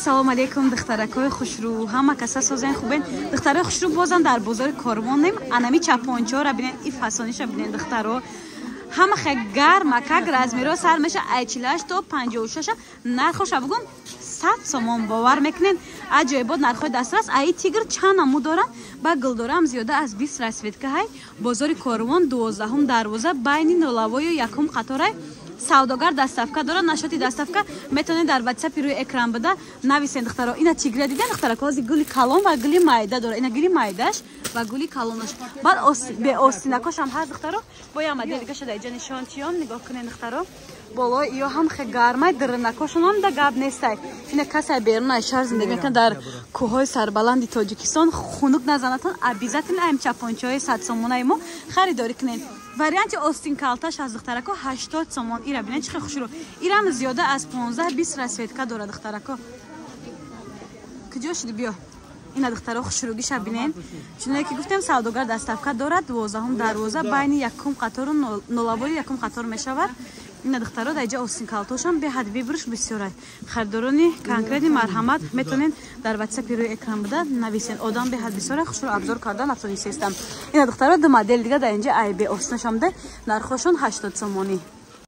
Салом алейкум духтаракои хушрӯ. Ҳама каса созен хубен. Духтарои хушрӯ бозам дар бозори Корвонем. Анами чапончора бинен, и фасониша бинен духтаро. Ҳама хе гарма, как размеро сар меша айчилаш то 56. Нархоша бугум 100 сомон бовар мекунен. Аҷоибот нархои дастрас. Ай тигр чанд аму дорам. Ба гулдорам зиёда аз 20 расветка ҳай. Бозори Корвон 12 дарвоза байни 0 1 қаторай. Савдогар доставка дорад, нашоти доставка метавонед дар WhatsApp рӯи экран буда нависен духтаро. Ина чигра диден духтара, кози гули калон ва гули майда дорад. Ина гули майдаш ва гули калонаш. Баъд бе остинакош ҳам ҳаст духтаро. Бо я моделига шуда иҷа нишончиён нигоҳ кунед духтаро. Болой ё ҳам хе гармай дирнакошонам да гап нестай. Ина касай берунай шаҳр зиндагӣ мекунад дар кӯҳҳои сарбаланди Тоҷикистон хунук назанатон обязательно аим чапончаҳои 100 сомонаи мо харидорӣ кунед. Варианти остин калташ аз духтарако 80 сомон. Ира бинед чӣ хушрӯ. Ирам зиёда аз 15-20 расветка дорад духтарако. Куҷо шуди биё. Ина духтаро хушрӯгиша бинед. Чуноне ки гуфтем савдогар доставка дорад 12 дарвоза байни 1 қатору 0 1 қатор мешавад. Ина духтаро дар иҷа остин калтошам беҳад вибрш бисёрай. Харидорони конкретни марҳамат метавонед дар WhatsApp рӯи экран буда нависен. Одам беҳад бисёрай хушрӯ абзор кардан автонисистам. Ина духтаро ду модел дига дар инҷа ай бе остинашам де нархошон 80 сомонӣ.